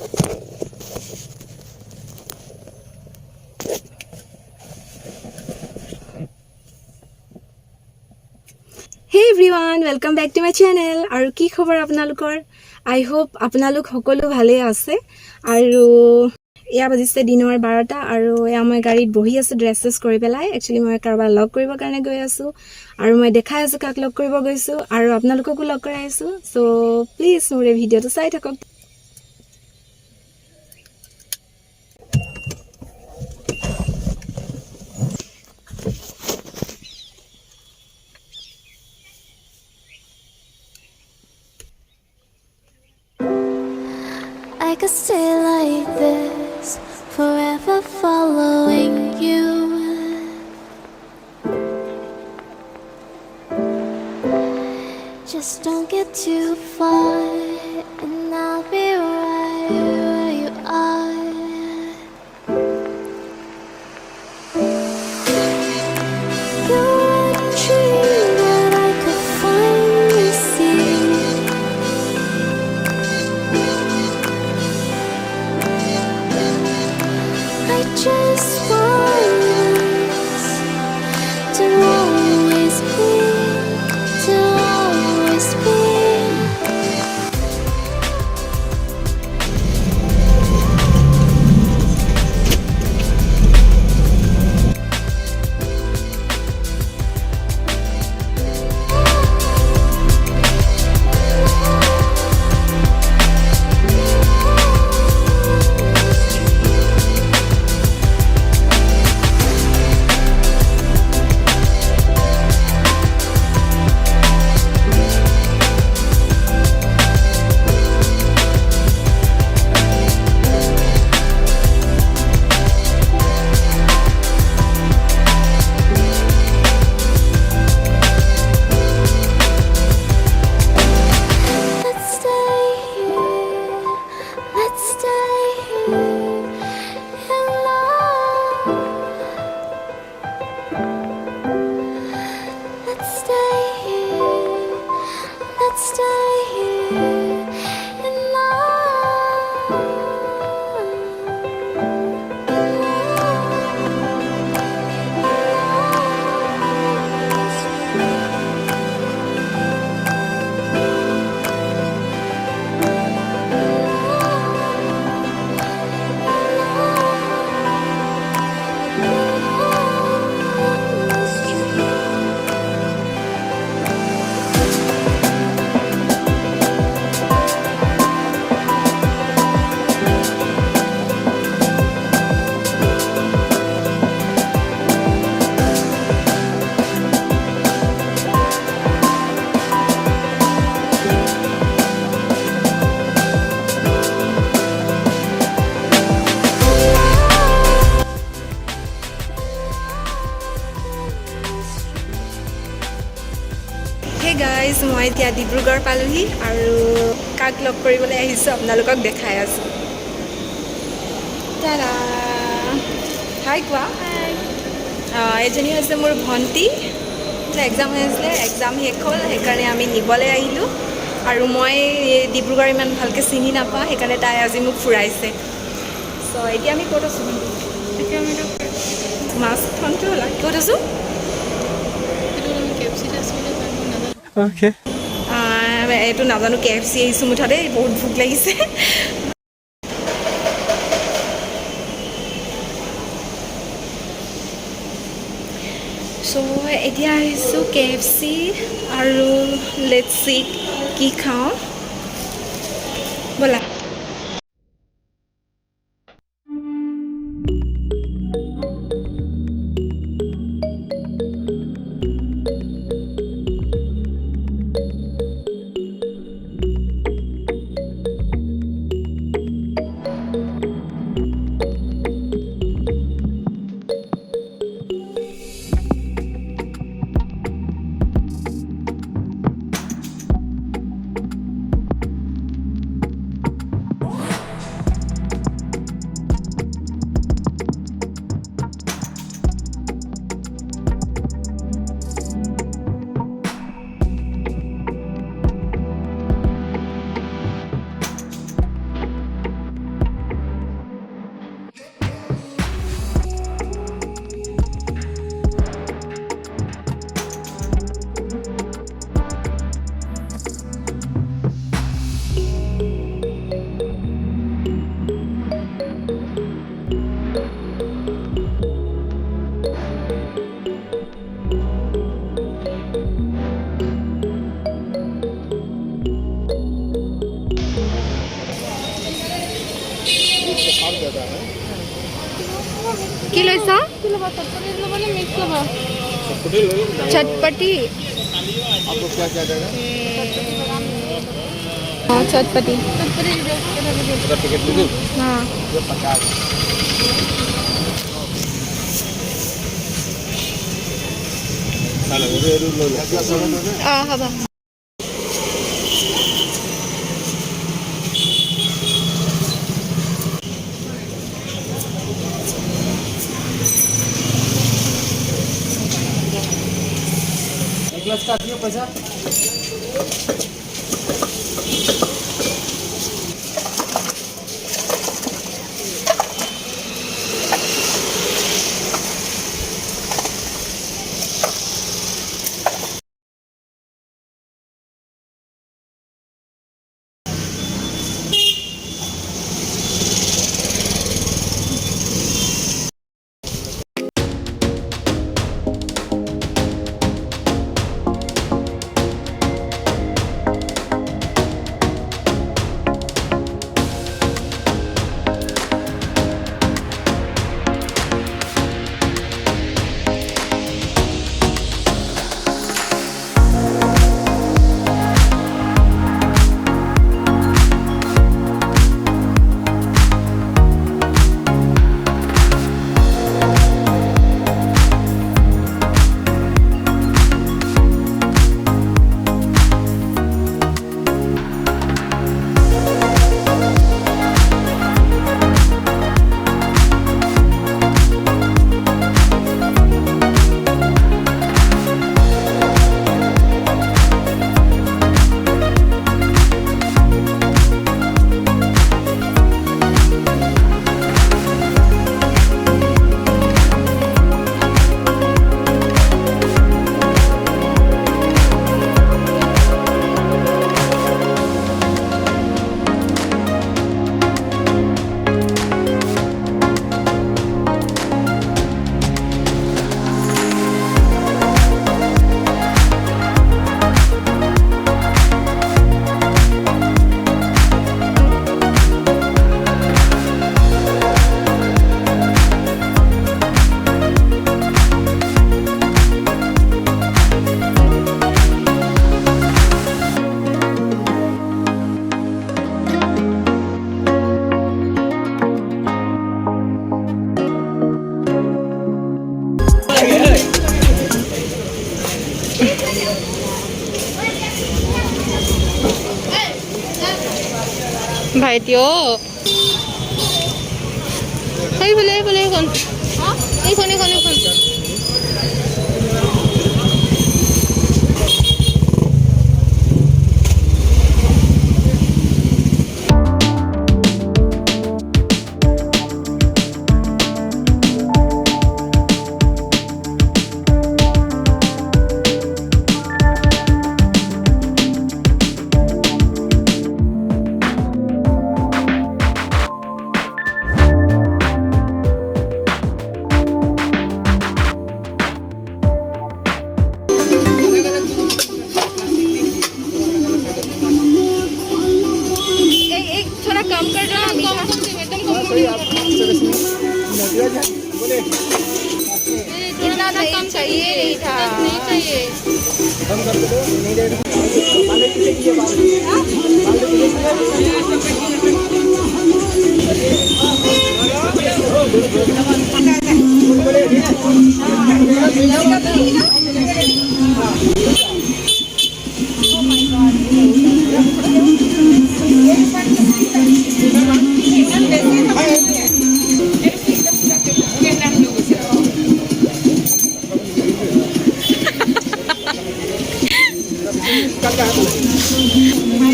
Hey everyone, welcome back to my channel. আৰু কি খবৰ আপোনালোকৰ? I hope আপোনালোক সকলো ভালে আছে। আৰু এয়া বাজিছে দিনৰ 12টা আৰু এয়া মই গাড়ীত বহি আছো ড্ৰেছেছ কৰি পেলাই। একচুয়ালি মই কাৰোবাৰ লগ কৰিব কাৰণে গৈ আছো আৰু মই দেখাই আছো কাক লগ কৰিব গৈছো আৰু আপোনালোককো লগ কৰাই আছো। সো প্লিজ মোৰ এই ভিডিঅটো চাই থাকক। I could stay like this, forever following you. Just don't get too far, and I'll be right where you are. You're a dream that I could finally see. I just want us to always be, to always be. Let's stay here in love. Let's stay here. Let's stay here in Hey guys, মই এতিয়া ডিব্ৰুগড় পালোহি আৰু কাক log কৰিবলৈ আহিছো আপোনালোকক দেখাই আছো। টাটা! হাই কোৱা। এজনী হৈছে মোৰ ভণ্টি। এক্সাম হৈ আছিলে, এক্সাম শেষ হ'ল, সেইকাৰণে আমি নিবলৈ আহিলোঁ আৰু মই ডিব্ৰুগড় ইমান ভালকৈ চিনি নাপাওঁ, সেইকাৰণে তাই আজি মোক ফুৰাইছে। চ' এতিয়া আমি ক'ত আছোঁ? এতিয়া আমি মাছখনটো ক'ত আছোঁ? Okay. এইটো নাজানো, KFC আহিছোঁ মুঠতে, বহুত ভোক লাগিছে। চ' এতিয়া আহিছোঁ KFC আৰু লেটছ চি কি খাওঁ ব'লা। কি লৈছা চটপটি চটপটি हाँ হ'ব ভাইটিও এইফালে এইফালে এইখন এইখন এইখন এইখন इतना कम चाहिए नहीं था नहीं चाहिए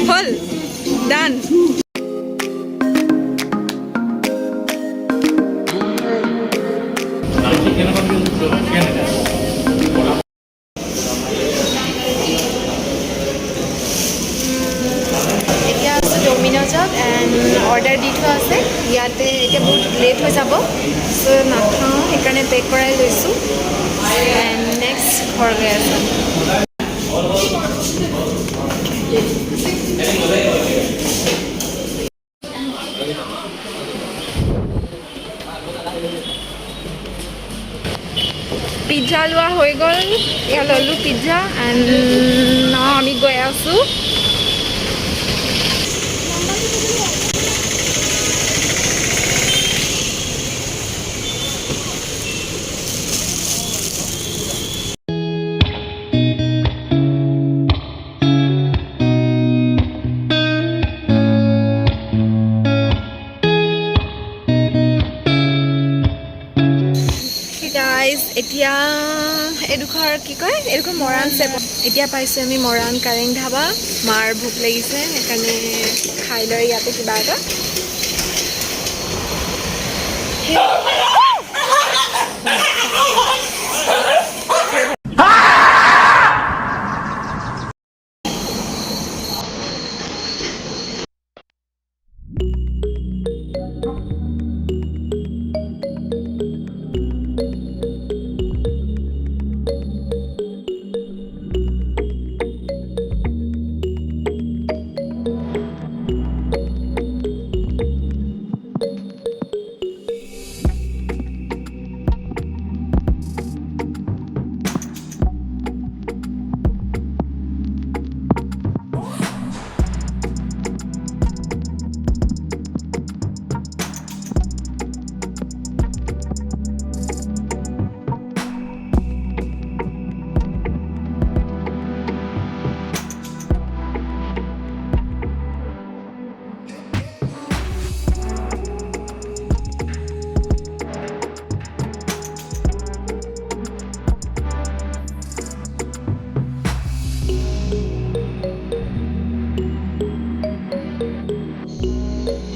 Full done. এতিয়া আছে ডমিনজত এণ্ড অৰ্ডাৰ দি থোৱা আছে ইয়াতে এতিয়া বহুত লেট হৈ যাব চ' নাখাওঁ সেইকাৰণে পেক কৰাই লৈছোঁ এণ্ড নেক্সট ঘৰ গৈ আছোঁ পিজ্জা লোৱা হৈ গ'ল এয়া ল'লোঁ পিজ্জা এণ্ড আমি গৈ আছোঁ এতিয়া এডোখৰ কি কয় এডোখৰ মৰাণ চেপ এতিয়া পাইছোঁ আমি মৰাণ কাৰেং ধাবা মাৰ ভোক লাগিছে সেইকাৰণে খাই লৈ ইয়াতে কিবা এটা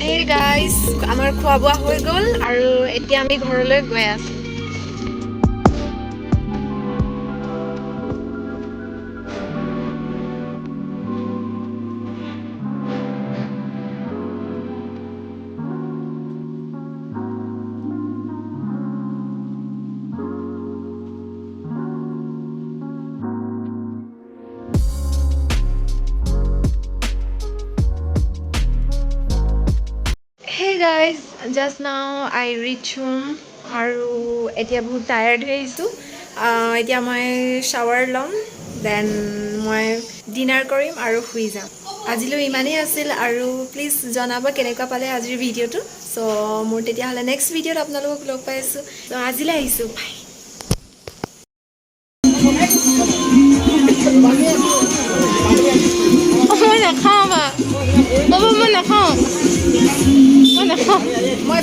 Hey guys, আমাৰ খোৱা বোৱা হৈ গ'ল আৰু এতিয়া আমি ঘৰলৈ গৈ আছোঁ Hey guys, just now I reach home আৰু এতিয়া বহুত টায়াৰ্ড হৈ আহিছোঁ এতিয়া মই শাৱাৰ ল'ম দেন মই ডিনাৰ কৰিম আৰু শুই যাম আজিলৈ ইমানেই আছিল আৰু প্লিজ জনাব কেনেকুৱা পালে আজিৰ ভিডিঅ'টো চ' মোৰ তেতিয়াহ'লে নেক্সট ভিডিঅ'ত আপোনালোকক লগ পাই আছোঁ ত' আজিলৈ আহিছোঁ বাই মই নাখাওঁ বা মই নাখাওঁ মই